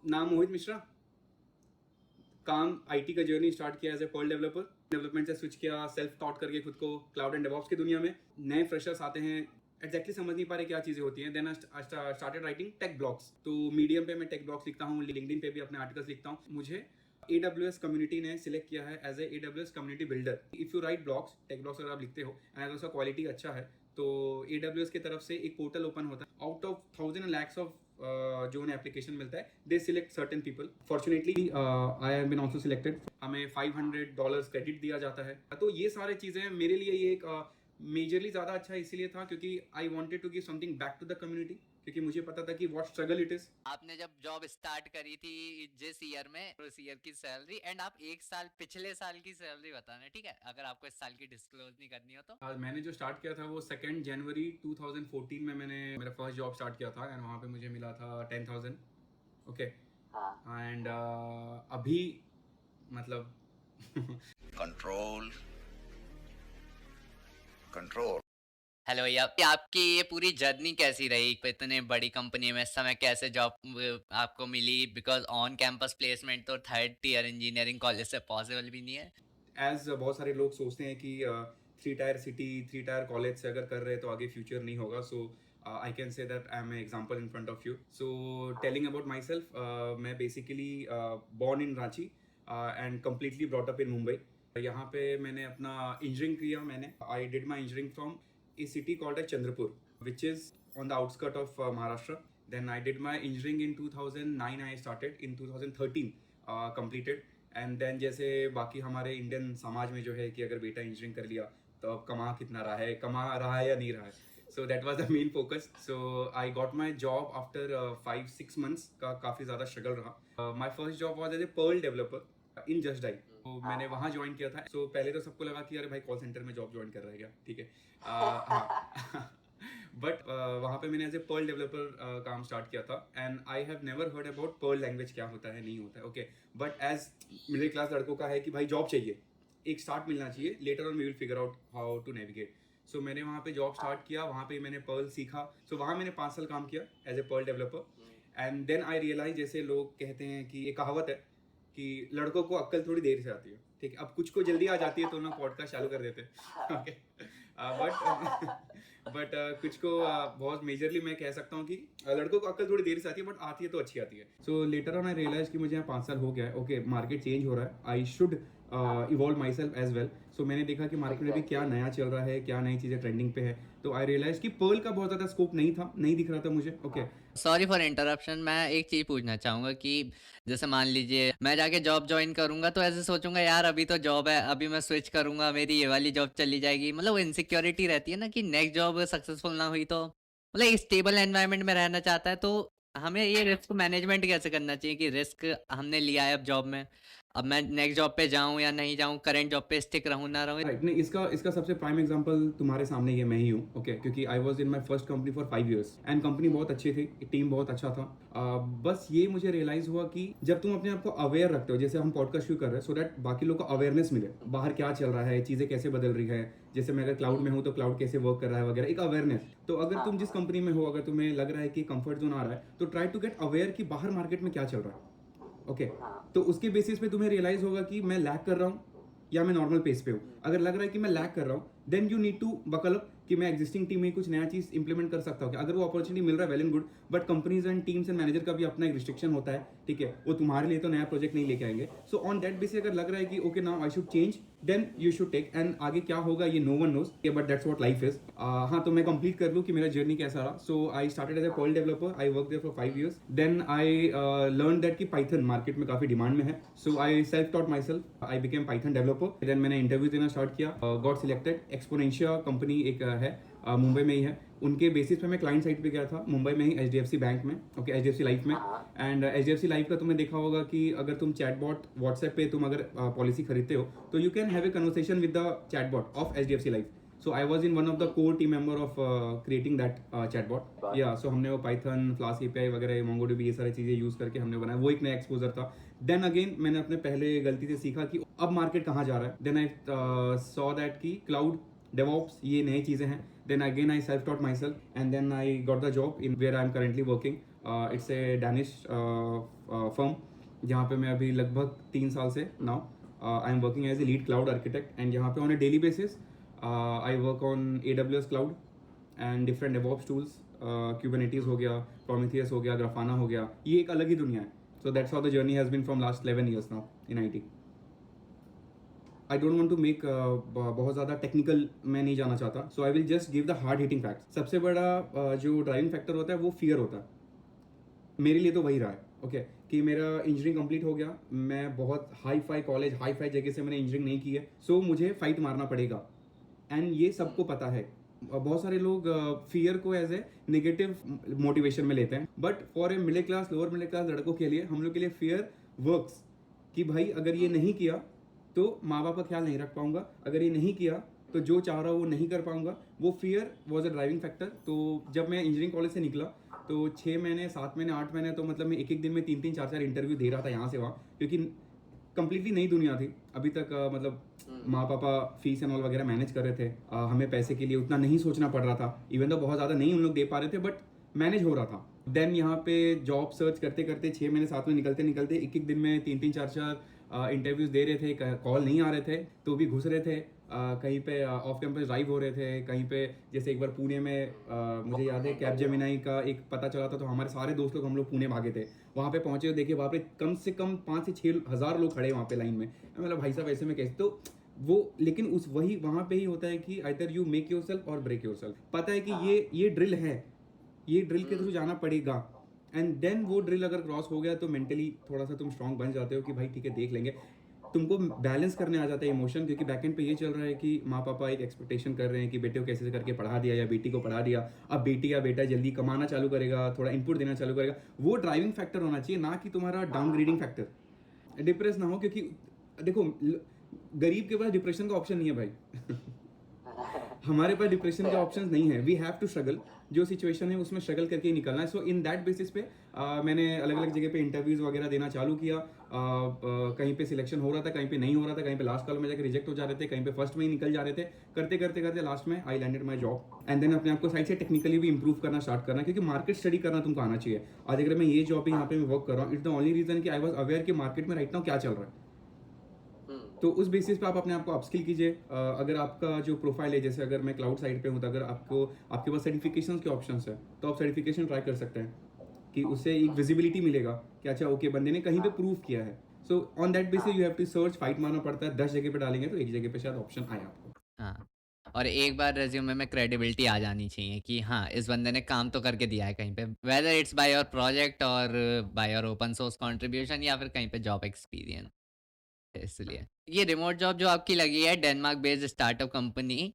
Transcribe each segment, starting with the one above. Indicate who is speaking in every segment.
Speaker 1: नाम मोहित मिश्रा। काम आईटी का जर्नी स्टार्ट किया as a Perl developer, development से स्विच किया सेल्फ टॉट करके खुद को क्लाउड एंड डेवऑप्स की दुनिया में। नए फ्रेशर्स आते हैं, एग्जैक्टली समझ नहीं पा रहे क्या चीज़ें होती हैं। Then I started writing tech blogs. तो मीडियम पे मैं टेक ब्लॉग्स लिखता हूँ, लिंक्डइन पे भी अपने आर्टिकल्स लिखता हूँ। मुझे AWS कम्युनिटी ने सिलेक्ट किया है as a AWS community builder. If you write blogs, tech blogs अगर आप लिखते हो एंड अगर उसका क्वालिटी अच्छा है तो AWS की तरफ से एक पोर्टल ओपन होता है। Out of thousand lakhs of जो उन्हें एप्लीकेशन मिलता है, they select certain people. Fortunately I have been also selected. हमें $500 क्रेडिट दिया जाता है। तो ये सारी चीज़ें मेरे लिए ये एक मेजरली ज़्यादा अच्छा इसीलिए था क्योंकि I wanted to give something back to the community, क्योंकि मुझे पता था कि व्हाट स्ट्रगल इट इज।
Speaker 2: आपने जब जॉब स्टार्ट करी थी जिस ईयर में, उस ईयर की सैलरी एंड आप एक साल पिछले साल की सैलरी बताना, ठीक है, अगर आपको इस साल की डिस्क्लोज नहीं करनी हो तो।
Speaker 1: मैंने जो स्टार्ट किया था वो 2 जनवरी 2014 में मैंने मेरा फर्स्ट जॉब स्टार्ट किया था एंड वहाँ पे मुझे मिला था 10,000। ओके। एंड अभी मतलब
Speaker 3: कंट्रोल कंट्रोल।
Speaker 2: हेलो भैया, आपकी ये पूरी जर्नी कैसी रही इतने बड़ी कंपनी में? इस समय कैसे जॉब आपको मिली? बिकॉज ऑन कैंपस प्लेसमेंट तो थर्ड ईयर इंजीनियरिंग कॉलेज से पॉसिबल भी नहीं है।
Speaker 1: एज बहुत सारे लोग सोचते हैं कि 3 टायर सिटी 3 टायर कॉलेज से अगर कर रहे हैं तो आगे फ्यूचर नहीं होगा। So I can say that I am a example in front of you. So telling about myself, मैं basically born in Ranchi and completely brought up in Mumbai. यहाँ पे मैंने अपना इंजीनियरिंग किया। मैंने I did my engineering from a city called as Chandrapur, which is on the outskirts of Maharashtra. Then I did my engineering in 2009. I started in 2013, completed. And then जैसे बाकी हमारे Indian समाज में जो है कि अगर बेटा इंजीनियरिंग कर लिया तो अब कमा रहा है या नहीं रहा है। So that was the main focus. So I got my job after 5-6 months का काफ़ी ज़्यादा स्ट्रगल रहा। My first job was as a Perl developer in just die. तो मैंने वहाँ ज्वाइन किया था। सो पहले तो सबको लगा कि अरे भाई कॉल सेंटर में जॉब ज्वाइन कर रहा है क्या, ठीक है। हाँ बट वहाँ पे मैंने एज ए पर्ल डेवलपर काम स्टार्ट किया था and I have never heard about Perl language क्या होता है नहीं होता है। Okay, but as middle class लड़कों का है कि भाई जॉब चाहिए, एक स्टार्ट मिलना चाहिए, later on we will figure out how to navigate. So मैंने वहाँ पे जॉब स्टार्ट किया, वहाँ पे मैंने पर्ल सीखा। सो वहाँ मैंने 5 साल काम किया as a Perl developer and then I realise, जैसे लोग कहते हैं कि एक कहावत है कि लड़कों को अक्ल थोड़ी देर से आती है, ठीक है। अब कुछ को जल्दी आ जाती है तो ना पॉडकास्ट चालू कर देते हैं। ओके, बट कुछ को बहुत मेजरली मैं कह सकता हूँ कि लड़कों को अक्ल थोड़ी देर से आती है, बट आती है तो अच्छी आती है। सो लेटर ऑन आई रियलाइज कि मुझे यहाँ 5 साल हो गया है। ओके, मार्केट चेंज हो रहा है, I should evolve myself as well. So मैंने देखा कि मार्केट में भी क्या नया चल रहा है, क्या नई चीज़ें ट्रेंडिंग पे है। तो आई रियलाइज कि पर्ल का बहुत ज़्यादा स्कोप नहीं दिख रहा था मुझे। ओके,
Speaker 2: सॉरी फॉर इंटरप्शन, मैं एक चीज़ पूछना चाहूँगा कि जैसे मान लीजिए मैं जाके जॉब ज्वाइन करूँगा तो ऐसे सोचूंगा यार अभी तो जॉब है, अभी मैं स्विच करूँगा मेरी ये वाली जॉब चली जाएगी। मतलब इनसिक्योरिटी रहती है ना कि नेक्स्ट जॉब सक्सेसफुल ना हुई तो, मतलब एक स्टेबल एनवायरनमेंट में रहना चाहता है। तो हमें ये रिस्क मैनेजमेंट कैसे करना चाहिए कि रिस्क हमने लिया है अब जॉब में, अब मैं नेक्स्ट जॉब पे जाऊँ या नहीं जाऊँ, करंट जॉब पे स्टिक रहूँ ना रहूँ।
Speaker 1: राइट, नहीं, इसका सबसे प्राइम एग्जांपल तुम्हारे सामने ये मैं ही हूँ। ओके, क्योंकि I was in my first company for 5 years and company बहुत अच्छी थी, टीम बहुत अच्छा था। बस ये मुझे रियलाइज हुआ कि जब तुम अपने आप को अवेयर रखते हो, जैसे हम पॉडकास्ट शुरू कर रहे हैं, सो दैट बाकी लोग को अवेयरनेस मिले, बाहर क्या चल रहा है, चीज़ें कैसे बदल रही है। जैसे मैं अगर क्लाउड में हूँ तो क्लाउड कैसे वर्क कर रहा है वगैरह, एक अवेयरनेस। तो अगर तुम जिस कंपनी में हो, अगर तुम्हें लग रहा है कि कंफर्ट जोन आ रहा है, तो ट्राई टू गेट अवेयर कि बाहर मार्केट में क्या चल रहा है। ओके, तो उसके बेसिस पे तुम्हें रियलाइज होगा कि मैं लैग कर रहा हूँ या मैं नॉर्मल पेस पे हूँ। अगर लग रहा है कि मैं लैग कर रहा हूँ, then you need to buckle up कि मैं एग्जिस्टिंग टीम में कुछ नया चीज इंप्लीमेंट कर सकता हूँ क्या। अगर वो अपॉर्चुनिटी मिल रहा है, well and good, but companies and teams and manager का भी अपना एक रिस्ट्रिक्शन होता है, ठीक है। वो तुम्हारे लिए तो नया प्रोजेक्ट नहीं लेके आएंगे। सो ऑन दैट बेसिस अगर लग रहा है कि okay now I should change, then you should take. And आगे क्या होगा ये no one knows, but that's what life is. हाँ, तो मैं कंप्लीट कर लूँ कि मेरा जर्नी कैसा रहा। So I started as a Perl developer, I work there for 5 years. Then I learn that कि पाइथन मार्केट में काफी डिमांड में है। So I self taught myself, I became Python developer. Then मैंने interview देना start किया, got selected. Exponentia company एक है, मुंबई में ही है, उनके बेसिस पे मैं क्लाइंट साइड पे गया था मुंबई में ही, HDFC बैंक में। ओके, HDFC लाइफ में। एंड HDFC लाइफ का तुमने देखा होगा कि अगर तुम चैटबॉट व्हाट्सएप पे तुम अगर पॉलिसी खरीदते हो तो you can have a conversation with the chatbot of HDFC life. So I was in one of the core team member of creating that chatbot. या सो हमने वो पाइथन, फ्लास्क API वगैरह, मोंगोडीबी, ये सारी चीज़ें यूज़ करके हमने बनाया। वो एक नया एक्सपोजर था। देन अगेन मैंने अपने पहले गलती से सीखा कि अब मार्केट कहाँ जा रहा है। देन आई सॉ दैट कि क्लाउड DevOps ये नई चीज़ें हैं। Then again I self-taught myself and then I got the job in where I am currently working. It's a Danish firm, जहाँ पे मैं अभी लगभग 3 साल से now I am working as a lead cloud architect, and यहाँ पे on a daily basis I work on AWS cloud and different DevOps tools, Kubernetes हो गया, Prometheus हो गया, Grafana हो गया, ये एक अलग ही दुनिया है. So that's how the journey has been from last 11 years now in IT. I don't want to make बहुत ज़्यादा टेक्निकल मैं नहीं जाना चाहता, so I will just give the hard hitting facts. सबसे बड़ा जो ड्राइविंग फैक्टर होता है वो फियर होता है. मेरे लिए तो वही रहा है, ओके कि मेरा इंजीनियरिंग कंप्लीट हो गया, मैं बहुत hi fi college, hi fi जगह से मैंने इंजीनियरिंग नहीं की है, सो मुझे फाइट मारना पड़ेगा, एंड ये सबको पता है. बहुत सारे लोग फियर को एज ए नेगेटिव मोटिवेशन में लेते हैं, but for a middle class, lower middle class लड़कों के लिए, हम लोग के लिए फियर वर्क्स कि भाई अगर ये नहीं किया तो माँ बाप का ख्याल नहीं रख पाऊंगा, अगर ये नहीं किया तो जो चाह रहा हूँ वो नहीं कर पाऊंगा. वो fear was a driving factor. तो जब मैं इंजीनियरिंग कॉलेज से निकला तो 6 महीने, 7 महीने, 8 महीने तो मतलब मैं एक दिन में 3-3, 4-4 इंटरव्यू दे रहा था यहाँ से वहाँ, क्योंकि कंप्लीटली नई दुनिया थी. अभी तक मतलब माँ पापा फीस एंड ऑल वगैरह मैनेज कर रहे थे, हमें पैसे के लिए उतना नहीं सोचना पड़ रहा था, इवन तो बहुत ज़्यादा नहीं उन लोग दे पा रहे थे, बट मैनेज हो रहा था. देन यहाँ पे जॉब सर्च करते करते 6 महीने, 7 महीने निकलते निकलते एक दिन में 3-3, 4-4 इंटरव्यूज दे रहे थे, कॉल नहीं आ रहे थे तो भी घुस रहे थे. कहीं पे ऑफ कैंपस ड्राइव हो रहे थे, कहीं पे जैसे एक बार पुणे में मुझे याद है कैपजेमिनाई का एक पता चला था, तो हमारे सारे दोस्त लोग हम लोग पुणे भागे थे. वहाँ पे पहुंचे तो देखिए वहाँ पे कम से कम 5 से 6 हज़ार लोग खड़े वहाँ पे लाइन में. मतलब भाई साहब ऐसे में कैसे, तो वो लेकिन उस वही वहाँ पे ही होता है कि आइदर यू मेक योरसेल्फ और ब्रेक योरसेल्फ. पता है कि ये ड्रिल है, ये ड्रिल के थ्रू जाना पड़ेगा, एंड देन वो ड्रिल अगर क्रॉस हो गया तो मेंटली थोड़ा सा तुम स्ट्रांग बन जाते हो कि भाई ठीक है देख लेंगे. तुमको बैलेंस करने आ जाता है इमोशन, क्योंकि बैकएंड पे ये चल रहा है कि माँ पापा एक एक्सपेक्टेशन कर रहे हैं कि बेटे को कैसे करके पढ़ा दिया या बेटी को पढ़ा दिया, अब बेटी या बेटा जल्दी कमाना चालू करेगा, थोड़ा इनपुट देना चालू करेगा. वो ड्राइविंग फैक्टर होना चाहिए, ना कि तुम्हारा डाउनग्रेडिंग फैक्टर. डिप्रेस ना हो, क्योंकि देखो गरीब के पास डिप्रेशन का ऑप्शन नहीं है भाई. हमारे पास डिप्रेशन के ऑप्शंस नहीं है. वी हैव टू स्ट्रगल, जो सिचुएशन है उसमें स्ट्रगल करके ही निकलना है. सो इन दैट बेसिस पे मैंने अलग अलग जगह पे इंटरव्यूज वगैरह देना चालू किया. कहीं पे सिलेक्शन हो रहा था, कहीं पे नहीं हो रहा था, कहीं पे लास्ट कॉल में जाकर रिजेक्ट हो जा रहे थे, कहीं पे फर्स्ट में ही निकल जा रहे थे. करते करते करते लास्ट में I landed my job, and then अपने आप को साइड से टेक्निकली भी इंप्रूव करना स्टार्ट करना, क्योंकि मार्केट स्टडी करना तुमको आना चाहिए. आज अगर मैं ये जॉब यहाँ पे वर्क कर रहा हूँ, इट्स द ओनली रीजन कि आई वॉज अवेयर कि मार्केट में राइट नाउ क्या चल रहा है. तो उस बेसिस पे आप अपने आप को अपस्किल कीजिए. अगर आपका जो प्रोफाइल है, जैसे अगर मैं क्लाउड साइड पे हूँ, तो अगर आपके पास सर्टिफिकेशन के ऑप्शंस है तो आप सर्टिफिकेशन ट्राई कर सकते हैं, कि उससे एक विजिबिलिटी मिलेगा कि अच्छा ओके बंदे ने कहीं पे प्रूव किया है. So on that basis you have to search, fight मारना पड़ता है. 10 जगह पे डालेंगे तो एक जगह पे शायद ऑप्शन आए आपको.
Speaker 2: हाँ, और एक बार रिज्यूमे में क्रेडिबिलिटी आ जानी चाहिए कि हाँ, इस बंदे ने काम तो करके दिया है कहीं पे, whether it's by your project और by your open source contribution या फिर कहीं पे जॉब एक्सपीरियंस. इसलिए ये रिमोट जॉब जो आपकी लगी है डेनमार्क बेस्ड स्टार्टअप कंपनी,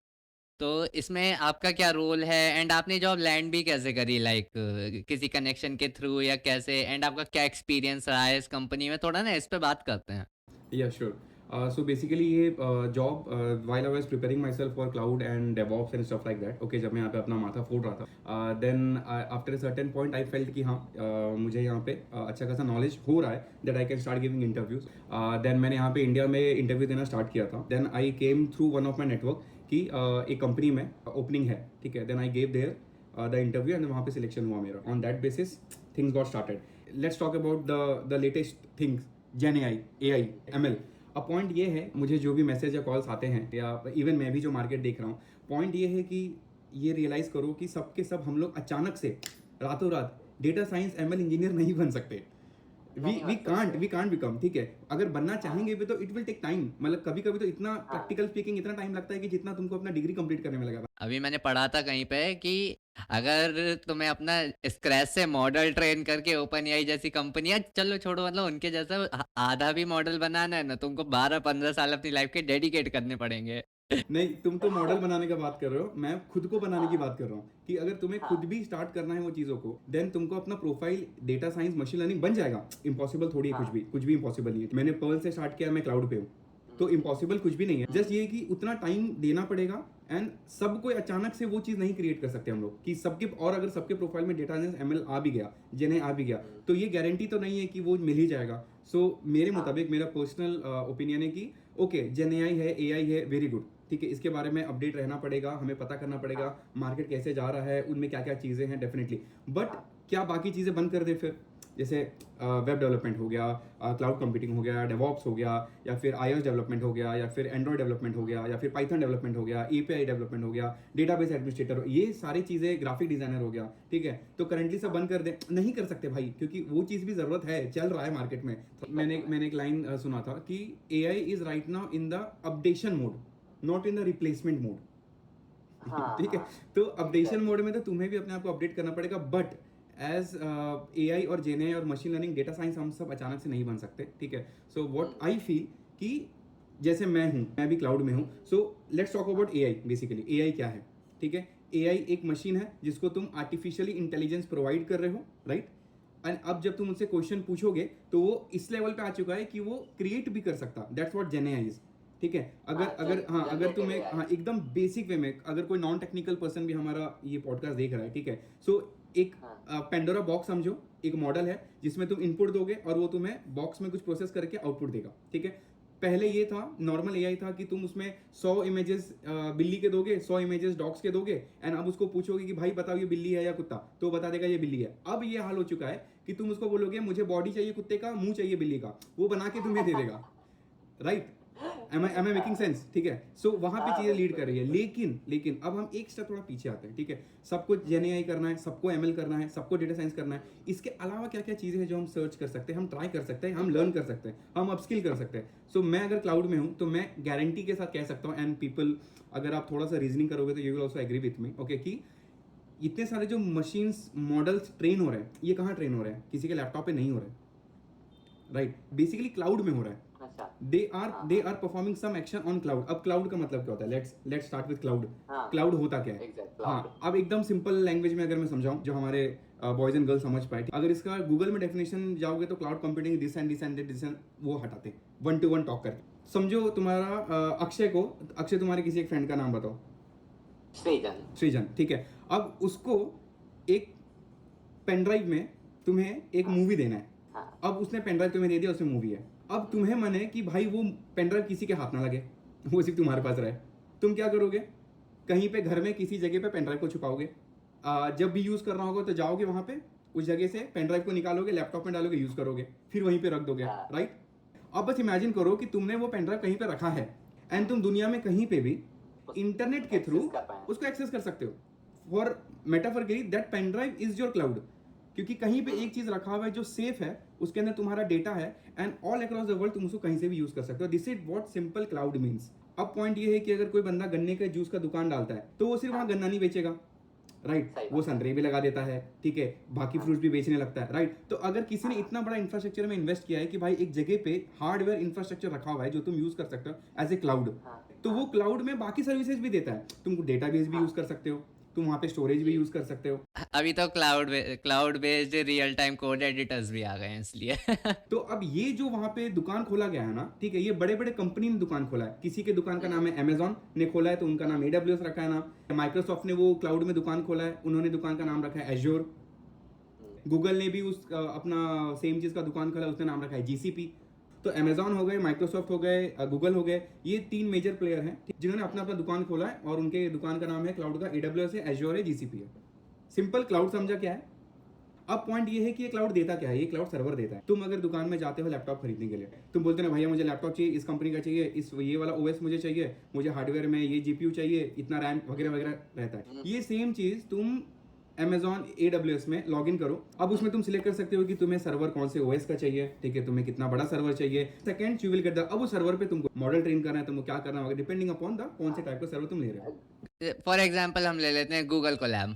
Speaker 2: तो इसमें आपका क्या रोल है एंड आपने जॉब लैंड भी कैसे करी, लाइक किसी कनेक्शन के थ्रू या कैसे, एंड आपका क्या एक्सपीरियंस रहा है इस कंपनी में, थोड़ा ना इस पे बात करते हैं.
Speaker 1: Yeah, sure. So basically ये job while I was preparing myself for cloud and DevOps and stuff like that. Okay, जब मैं यहाँ पे अपना माथा फोड़ रहा था, then after a certain point I felt कि हाँ मुझे यहाँ पे अच्छा खासा knowledge हो रहा है that I can start giving interviews. Then मैंने यहाँ पे इंडिया में इंटरव्यू देना स्टार्ट किया था. Then I came through one of my network कि एक कंपनी में ओपनिंग है, ठीक है. Then I gave there the interview and वहाँ पे सिलेक्शन हुआ मेरा. On that basis things got started. Let's talk about the latest things. GenAI, AI, ML. अब पॉइंट ये है, मुझे जो भी मैसेज या कॉल्स आते हैं, या इवन मैं भी जो मार्केट देख रहा हूँ, पॉइंट ये है कि ये रियलाइज करो कि सबके सब हम लोग अचानक से रातों रात डेटा साइंस ML इंजीनियर नहीं बन सकते. वी कांट बिकम, ठीक है. अगर बनना चाहेंगे भी तो इट विल टेक टाइम. मतलब कभी कभी तो इतना प्रैक्टिकल स्पीकिंग इतना टाइम लगता है कि जितना तुमको अपना डिग्री कंप्लीट करने में लगा.
Speaker 2: अभी मैंने पढ़ा था कहीं पे कि अगर तुम्हें अपना स्क्रैच से मॉडल ट्रेन करके ओपन एआई जैसी कंपनियां, चलो छोड़ो, मतलब उनके जैसा आधा भी मॉडल बनाना है ना, तुमको 12-15 साल अपनी लाइफ के डेडिकेट करने पड़ेंगे.
Speaker 1: नहीं, तुम तो मॉडल बनाने का बात कर रहे हो, मैं खुद को बनाने की बात कर रहा हूँ कि अगर तुम्हें खुद भी स्टार्ट करना है वो चीज़ों को, देन तुमको अपना profile data science machine learning बन जाएगा. इम्पॉसिबल थोड़ी है, कुछ भी इम्पॉसिबल नहीं है. मैंने पर्ल से स्टार्ट किया, मैं क्लाउड पे हूँ, तो इम्पॉसिबल कुछ भी नहीं है. जस्ट ये कि उतना टाइम देना पड़ेगा, एंड सबको अचानक से वो चीज़ नहीं क्रिएट कर सकते हम लोग कि सबके, और अगर सबके प्रोफाइल में डेटा साइंस ML आ भी गया, जिन्हें आ भी गया, तो ये गारंटी तो नहीं है कि वो मिल ही जाएगा. सो मेरे मुताबिक मेरा पर्सनल ओपिनियन है कि ओके GenAI है, AI है, वेरी गुड, ठीक है. इसके बारे में अपडेट रहना पड़ेगा, हमें पता करना पड़ेगा मार्केट कैसे जा रहा है, उनमें क्या क्या चीज़ें हैं डेफिनेटली. बट क्या बाकी चीज़ें बंद कर दे फिर? जैसे वेब डेवलपमेंट हो गया, क्लाउड कंप्यूटिंग हो गया, डेवॉप्स हो गया, या फिर iOS डेवलपमेंट हो गया, या फिर एंड्रॉइड डेवलपमेंट हो गया, या फिर पाइथन डेवलपमेंट हो गया, API डेवलपमेंट हो गया, डेटाबेस एडमिनिस्ट्रेटर, ये सारी चीज़ें, ग्राफिक डिजाइनर हो गया, ठीक है। तो करंटली सब बंद कर दे, नहीं कर सकते भाई, क्योंकि वो चीज़ भी ज़रूरत है, चल रहा है मार्केट में। मैंने एक लाइन सुना था कि AI is right now in the updation mode, not in the replacement mode. ठीक है, तो अपडेशन मोड में तो तुम्हें भी अपने आप को अपडेट करना पड़ेगा, बट एज AI और जेने और मशीन लर्निंग, डेटा साइंस हम सब अचानक से नहीं बन सकते, ठीक है। सो व्हाट आई फील कि जैसे मैं भी क्लाउड में हूँ, so let's talk about AI। Basically AI क्या है, ठीक है। AI एक मशीन है जिसको तुम आर्टिफिशियली इंटेलिजेंस प्रोवाइड कर रहे हो, राइट। एंड अब जब तुम उनसे क्वेश्चन पूछोगे तो वो इस लेवल पे आ चुका है कि वो क्रिएट भी कर सकता, दैट्स व्हाट जेने इज, ठीक है। अगर तुम्हें एकदम बेसिक वे में, अगर कोई नॉन टेक्निकल पर्सन भी हमारा ये पॉडकास्ट देख रहा है, ठीक है, सो एक पेंडोरा बॉक्स समझो, एक मॉडल है जिसमें तुम इनपुट दोगे और वो तुम्हें बॉक्स में कुछ प्रोसेस करके आउटपुट देगा, ठीक है। पहले ये था, नॉर्मल AI था कि तुम उसमें 100 इमेजेस बिल्ली के दोगे, 100 इमेजेस डॉग्स के दोगे, एंड अब उसको पूछोगे कि भाई बताओ ये बिल्ली है या कुत्ता, तो बता देगा ये बिल्ली है। अब ये हाल हो चुका है कि तुम उसको बोलोगे मुझे बॉडी चाहिए कुत्ते का, मुंह चाहिए बिल्ली का, वो बना के तुम्हें दे देगा, right. Am I making sense, ठीक है। सो वहां पे चीजें लीड कर रही है, लेकिन अब हम एक स्टेप थोड़ा पीछे आते हैं, ठीक है। सबको GenAI करना है, सबको ML करना है, सबको डेटा साइंस करना है, इसके अलावा क्या क्या चीजें हैं जो हम सर्च कर सकते हैं, हम ट्राई कर सकते हैं, हम लर्न कर सकते हैं, हम अपस्किल कर सकते हैं। सो मैं अगर क्लाउड में हूँ तो मैं गारंटी के साथ कह सकता हूँ, एंड पीपल, अगर आप थोड़ा सा रीजनिंग करोगे तो you will also agree with me, okay, कि इतने सारे जो मशीन्स मॉडल्स ट्रेन हो रहे हैं, ये कहाँ ट्रेन हो रहे हैं, किसी के लैपटॉप पे नहीं हो रहे, राइट। बेसिकली क्लाउड में हो रहा है। They are performing some action on cloud. अब क्लाउड का मतलब क्या होता है, let's start with cloud. Cloud होता क्या है, हाँ, अब एकदम सिंपल लैंग्वेज में अगर मैं समझाऊं जो हमारे बॉयज एंड गर्ल्स समझ पाए, अगर इसका गूगल में डेफिनेशन जाओगे तो cloud computing this and this and this and, वो हटाते 1-to-1 टॉक करके। समझो तुम्हारा अक्षय तुम्हारे किसी एक फ्रेंड का नाम बताओ, सृजन, ठीक है। अब उसको एक पेन ड्राइव में तुम्हें एक मूवी देना है, अब उसने पेन ड्राइव तुम्हें दे दिया, उसमें मूवी है। अब तुम्हें मन है कि भाई वो पेन ड्राइव किसी के हाथ ना लगे, वो सिर्फ तुम्हारे पास रहे, तुम क्या करोगे, कहीं पे घर में किसी जगह पे पेन ड्राइव को छुपाओगे, जब भी यूज करना होगा तो जाओगे वहां पे, उस जगह से पेन ड्राइव को निकालोगे, लैपटॉप में डालोगे, यूज करोगे, फिर वहीं पे रख दोगे, राइट। अब बस इमेजिन करो कि तुमने वो पेन ड्राइव कहीं पे रखा है, एंड तुम दुनिया में कहीं पे भी इंटरनेट के थ्रू उसको एक्सेस कर सकते हो। For metaphorically that pain drive is your cloud, क्योंकि कहीं पे एक चीज रखा हुआ है जो सेफ है, उसके अंदर तुम्हारा डेटा है, and all across the world तुम उसको कहीं से भी यूज कर सकते हो। This is what simple cloud means. अब पॉइंट ये है कि अगर कोई बंदा गन्ने का जूस का दुकान डालता है तो वो सिर्फ वहां गन्ना नहीं बेचेगा, राइट, वो संतरे भी लगा देता है, ठीक है, बाकी फ्रूट्स भी बेचने लगता है, राइट। तो अगर किसी ने इतना बड़ा इंफ्रास्ट्रक्चर में इन्वेस्ट किया है कि भाई एक जगह पे हार्डवेयर इंफ्रास्ट्रक्चर रखा हुआ है जो तुम यूज कर सकते हो एज ए क्लाउड, तो वो क्लाउड में बाकी सर्विसेज भी देता है, तुम डेटाबेस भी यूज कर सकते हो, तुम वहाँ पे स्टोरेज भी यूज कर सकते हो।
Speaker 2: अभी तो cloud based real time code editors भी आ गए हैं इसलिए
Speaker 1: तो अब ये जो वहाँ पे दुकान खोला गया है ना, ठीक है, ये बड़े बड़े कंपनी ने दुकान खोला है। किसी के दुकान का नाम है अमेजॉन ने खोला है तो उनका नाम AWS रखा है नाम। माइक्रोसॉफ्ट ने वो क्लाउड में दुकान खोला है, उन्होंने दुकान का नाम रखा है एज्योर। गूगल ने भी उस अपना सेम चीज का दुकान खोला, उसने नाम रखा है GCP। तो अमेजॉन हो गए, माइक्रोसॉफ्ट हो गए, गूगल हो गए, ये 3 मेजर प्लेयर हैं जिन्होंने अपना अपना दुकान खोला है, और उनके दुकान का नाम है क्लाउड का AWS है, एज्योर है, GCP है। सिंपल क्लाउड समझा क्या है। अब पॉइंट ये है कि ये क्लाउड देता क्या है, ये क्लाउड सर्वर देता है। तुम अगर दुकान में जाते हो लैपटॉप खरीदने के लिए, तुम बोलते ना भैया मुझे लैपटॉप चाहिए, इस कंपनी का चाहिए, इस ये वाला OS मुझे चाहिए, मुझे हार्डवेयर में ये GPU चाहिए, इतना रैम वगैरह वगैरह रहता है। ये सेम चीज तुम Amazon AWS में लॉग इन करो, अब उसमें तुम सिलेक्ट कर सकते हो कि तुम्हें सर्वर कौन से OS का चाहिए, ठीक है, तुम्हें कितना बड़ा सर्वर चाहिए, second you will get the, अब उस सर्वर पे तुमको मॉडल ट्रेन करना है, तुमको क्या करना होगा डिपेंडिंग अपॉन द कौन से टाइप का सर्वर तुम ले रहे हो।
Speaker 2: फॉर एग्जांपल हम ले लेते हैं गूगल कोलैब,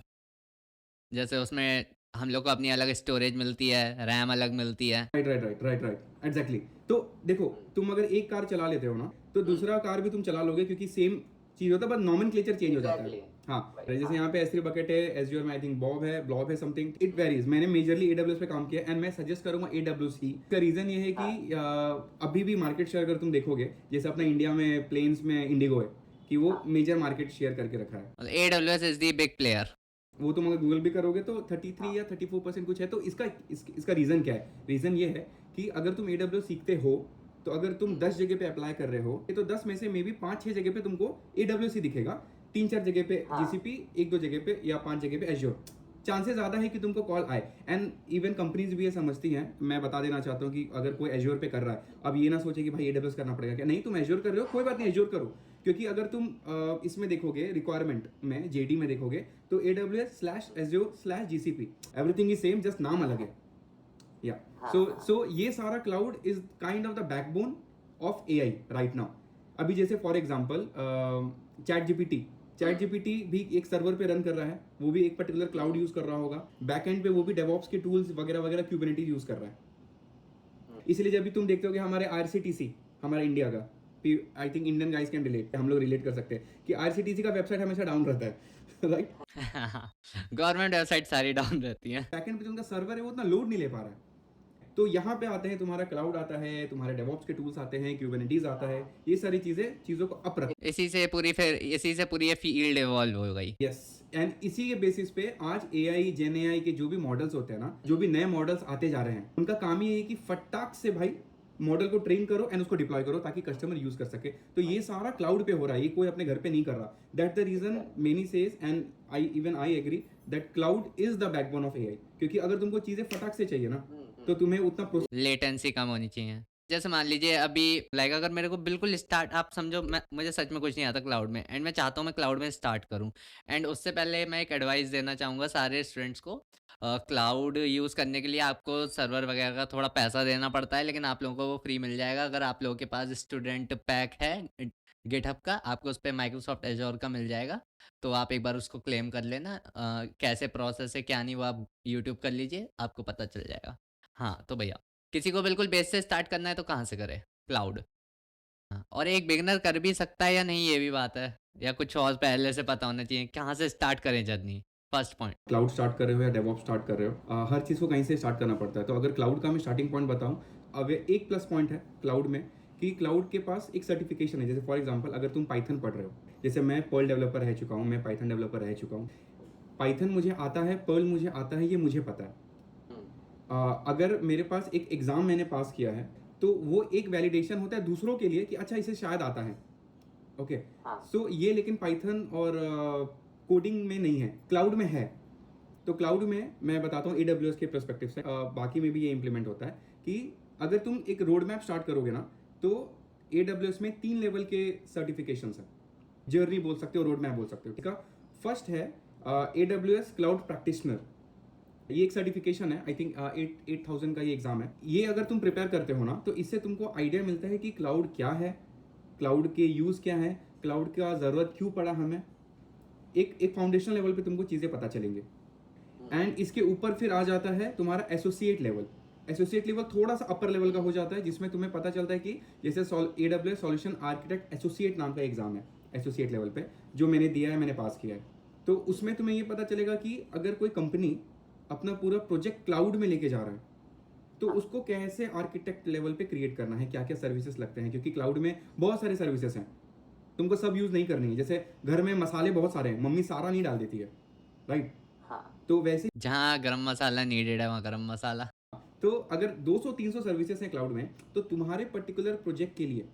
Speaker 2: जैसे उसमें हम लोग को अपनी अलग स्टोरेज मिलती है, रैम अलग मिलती है।
Speaker 1: Right exactly. तो देखो तुम अगर एक कार चला लेते हो ना तो दूसरा कार भी तुम चला लोगे, क्योंकि सेम चीज होता है, बस नॉमेनक्लेचर चेंज हो जाता है। हाँ, जैसे यहाँ पे S3 बकेट है, एज्योर में आई थिंक ब्लॉब है समथिंग, इट वेरीज। मैंने मेजरली AWS पे काम किया एंड मैं सजेस्ट करूंगा AWS ही। इसका रीजन ये है कि अभी भी मार्केट शेयर अगर तुम देखोगे, जैसे अपना इंडिया में प्लेन्स में इंडिगो है कि वो मेजर मार्केट शेयर करके रखा है।
Speaker 2: AWS is the big player.
Speaker 1: वो तुम अगर गूगल भी करोगे तो 33 या 34% कुछ है। तो इसका रीजन क्या है? रीजन ये है कि अगर तुम AWS सीखते हो तो अगर तुम 10 जगह पे अप्लाई कर रहे हो तो 10 में से मे बी 5-6 जगह पे तुमको AWS ही दिखेगा, 3-4 जगह पे GCP, 1-2 जगह पे या 5 जगह पे एज्योर। चांसेस ज़्यादा है कि तुमको कॉल आए। एंड इवन कंपनीज भी ये समझती हैं, मैं बता देना चाहता हूँ कि अगर कोई एज्योर पे कर रहा है, अब ये ना सोचे कि भाई AWS करना पड़ेगा क्या, नहीं, तुम एज्योर कर रहे हो कोई बात नहीं, एज्योर करो। क्योंकि अगर तुम इसमें देखोगे रिक्वायरमेंट में, JD में देखोगे तो AWS/Azure/GCP everything is same, just नाम अलग है। या सो ये सारा cloud is kind of the backbone of AI right now. अभी जैसे फॉर एग्जांपल चैट जीपीटी भी एक सर्वर पे रन कर रहा है, वो भी एक पर्टिकुलर क्लाउड यूज कर रहा होगा, बैकएंड पे वो भी डेवऑप्स के टूल्स वगैरह वगैरह क्यूबरनेटीज यूज कर रहा है। इसलिए जब भी तुम देखते हो कि हमारे IRCTC, हमारा इंडिया का, I think Indian guys can relate, हम लोग रिलेट कर सकते हैं कि IRCTC का वेबसाइट हमेशा डाउन रहता है राइट।
Speaker 2: गवर्नमेंट वेबसाइट सारी डाउन रहती हैं।
Speaker 1: बैकएंड पे जो उनका सर्वर है वो उतना लोड नहीं ले पा रहा है। तो यहाँ पे आते हैं तुम्हारा क्लाउड आता है, तुम्हारे डेवऑप्स के टूल्स आते हैं, क्यूबरनेटीज आता है, ये सारी चीज़ों को अप रख।
Speaker 2: इसी से पूरी ये फील्ड इवॉल्व हो गई।
Speaker 1: यस, एंड इसी के बेसिस पे आज AI, जेन AI के जो भी मॉडल्स होते हैं ना, जो भी नए मॉडल्स आते जा रहे हैं, उनका काम ही है कि फटाक से भाई मॉडल को ट्रेन करो एंड उसको डिप्लॉय करो ताकि कस्टमर यूज कर सके। तो ये सारा क्लाउड पे हो रहा है, ये कोई अपने घर पे नहीं कर रहा। That the reason many says and I agree that cloud is the backbone of AI। क्योंकि अगर तुमको चीजें फटाक से चाहिए ना, तो तुम्हें उतना
Speaker 2: लेटेंसी कम होनी चाहिए। जैसे मान लीजिए अभी लाइक अगर मेरे को बिल्कुल स्टार्ट, आप समझो मुझे सच में कुछ नहीं आता क्लाउड में, एंड मैं चाहता हूँ मैं क्लाउड में स्टार्ट करूँ, एंड उससे पहले मैं एक एडवाइस देना चाहूँगा सारे स्टूडेंट्स को। क्लाउड यूज़ करने के लिए आपको सर्वर वगैरह का थोड़ा पैसा देना पड़ता है, लेकिन आप लोगों को वो फ्री मिल जाएगा अगर आप लोगों के पास स्टूडेंट पैक है गिटहब का, आपको उस पर माइक्रोसॉफ्ट एजोर का मिल जाएगा। तो आप एक बार उसको क्लेम कर लेना। कैसे प्रोसेस है क्या नहीं वो आप यूट्यूब कर लीजिए, आपको पता चल जाएगा। हाँ तो भैया, किसी को बिल्कुल बेस से स्टार्ट करना है तो कहाँ से करे? क्लाउड। हाँ, और एक बिगिनर कर भी सकता है या नहीं ये भी बात है, या कुछ और पहले से पता होना चाहिए कहाँ से स्टार्ट करें journey. First point,
Speaker 1: cloud start कर रहे हो या डेवऑप्स स्टार्ट कर रहे हो, हर चीज़ को कहीं से स्टार्ट करना पड़ता है। तो अगर क्लाउड का मैं स्टार्टिंग पॉइंट बताऊं, अब एक प्लस पॉइंट है क्लाउड में कि क्लाउड के पास एक सर्टिफिकेशन है। जैसे फॉर एग्जांपल अगर तुम पाइथन पढ़ रहे हो, जैसे मैं पर्ल डेवलपर रह चुका हूँ, मैं पाइथन डेवलपर रह चुका हूँ, पाइथन मुझे आता है, पर्ल मुझे आता है, ये मुझे पता है। अगर मेरे पास एक एग्ज़ाम मैंने पास किया है तो वो एक वैलिडेशन होता है दूसरों के लिए कि अच्छा इसे शायद आता है। ओके, सो ये लेकिन पाइथन और कोडिंग में नहीं है, क्लाउड में है। तो क्लाउड में मैं बताता हूँ AWS के पर्सपेक्टिव से, बाकी में भी ये इंप्लीमेंट होता है कि अगर तुम एक रोड मैप स्टार्ट करोगे ना, तो AWS में 3 लेवल के सर्टिफिकेशंस हैं। जर्नी बोल सकते हो, रोड मैप बोल सकते हो, ठीक है। फर्स्ट है AWS क्लाउड प्रैक्टिशनर, ये एक सर्टिफिकेशन है, आई थिंक 8,000 का ये एग्जाम है। ये अगर तुम प्रिपेयर करते हो ना, तो इससे तुमको आइडिया मिलता है कि क्लाउड क्या है, क्लाउड के यूज़ क्या है, क्लाउड का ज़रूरत क्यों पड़ा हमें। एक फाउंडेशन लेवल पे तुमको चीज़ें पता चलेंगे। एंड इसके ऊपर फिर आ जाता है तुम्हारा एसोसिएट लेवल। एसोसिएट लेवल थोड़ा सा अपर लेवल का हो जाता है, जिसमें तुम्हें पता चलता है कि जैसे AWS सॉल्यूशन आर्किटेक्ट एसोसिएट नाम का एग्जाम है एसोसिएट लेवल पे, जो मैंने दिया है, मैंने पास किया है। तो उसमें तुम्हें ये पता चलेगा कि अगर कोई कंपनी अपना पूरा प्रोजेक्ट क्लाउड में लेके जा रहा है तो उसको कैसे आर्किटेक्ट लेवल पे क्रिएट करना है, क्या क्या सर्विसेज लगते हैं, क्योंकि क्लाउड में बहुत सारे सर्विसेज हैं, तुमको सब यूज़ नहीं करनी है। जैसे घर में मसाले बहुत सारे हैं, मम्मी सारा नहीं डाल देती है, राइट। तो वैसे
Speaker 2: जहाँ गरम मसाला नीडेड है वहाँ गरम मसाला।
Speaker 1: तो अगर 200-300 सर्विसेज हैं क्लाउड में, तो तुम्हारे पर्टिकुलर प्रोजेक्ट के लिए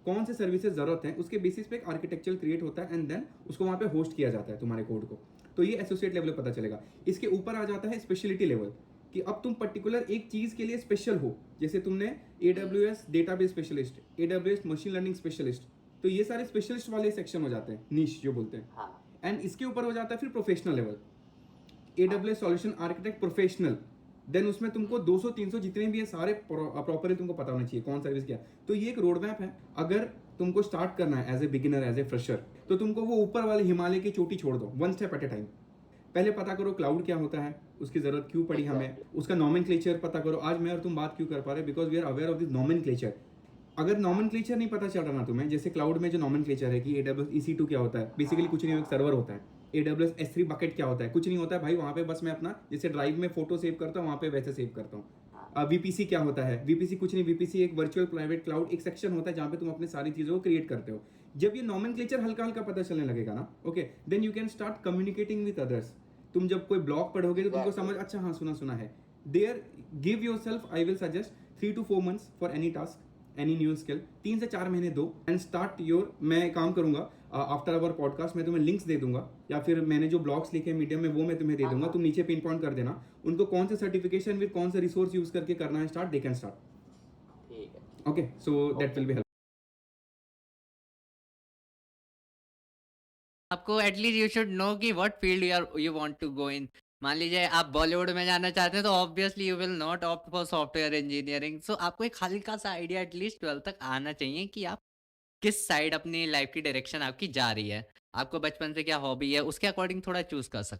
Speaker 1: कौन से सर्विसेज ज़रूरत है, उसके बेसिस पे एक आर्किटेक्चर क्रिएट होता है एंड देन उसको वहाँ पे होस्ट किया जाता है तुम्हारे कोड को। तो ये एसोसिएट लेवल पता चलेगा। इसके ऊपर आ जाता है स्पेशलिटी लेवल, कि अब तुम पर्टिकुलर एक चीज़ के लिए स्पेशल हो। जैसे तुमने AWS database specialist, AWS machine learning specialist, तो ये सारे स्पेशलिस्ट वाले सेक्शन हो जाते हैं, नीश जो बोलते हैं। एंड इसके ऊपर हो जाता है फिर professional level, AWS solution architect professional. Then उसमें तुमको 200-300 जितने भी हैं सारे प्रॉपरली तुमको पता होना चाहिए कौन सर्विस क्या। तो ये एक रोड मैप है। अगर तुमको स्टार्ट करना है as a beginner, as a fresher, तो तुमको वो ऊपर वाले हिमालय की चोटी छोड़ दो, 1 स्टेप एट ए टाइम। पहले पता करो क्लाउड क्या होता है, उसकी ज़रूरत क्यों पड़ी हमें, उसका नॉमेनक्लेचर पता करो। आज मैं और तुम बात क्यों कर पा रहे, because we are aware of this nomenclature. अगर नॉमेनक्लेचर नहीं पता चल रहा ना तुम्हें, जैसे क्लाउड में जो नॉमेनक्लेचर है कि AWS EC2 क्या होता है, बेसिकली कुछ नहीं, एक सर्वर होता है। AWS S3 बकेट क्या होता है, कुछ नहीं होता है भाई, वहाँ पे बस मैं अपना जैसे ड्राइव में फोटो सेव करता हूँ, वहाँ पे वैसे सेव करता हूँ। VPC क्या होता है, VPC कुछ नहीं, VPC एक वर्चुअल प्राइवेट क्लाउड एक सेक्शन होता है जहाँ पे तुम अपने सारी चीज़ों को क्रिएट करते हो। जब ये नॉमेनक्लेचर हल्का हल्का पता चलने लगेगा ना, okay, then you can start communicating with others. तुम जब कोई ब्लॉग पढ़ोगे तो तुमको समझ, अच्छा हाँ सुना है। There give yourself, I will suggest 3 to 4 months for any task, any new skill 3 से 4 महीने दो एंड स्टार्ट योर। मैं काम करूंगा आफ्टर अवर पॉडकास्ट, मैं तुम्हें लिंक्स दे दूंगा या फिर मैंने जो ब्लॉग्स लिखे हैं मीडियम में वो मैं तुम्हें दे दूंगा। तुम नीचे पिन पॉइंट कर देना उनको कौन से सर्टिफिकेशन विद कौन से रिसोर्स यूज करके करना है स्टार्ट, दे कैन स्टार्ट।
Speaker 2: ठीक है।
Speaker 1: Okay, so that will be help.
Speaker 2: आपको एटलीस्ट यू शुड नो कि what field you want to go in. मान लीजिए आप बॉलीवुड में जाना चाहते हैं तो obviously you will not opt for software engineering. So आपको एक हल्का सा आइडिया एटलीस्ट 12 तक आना चाहिए कि आप किस साइड अपनी लाइफ की डायरेक्शन आपकी जा रही है। आपको बचपन से क्या हॉबी है उसके अकॉर्डिंग थोड़ा चूज कर सकते हैं।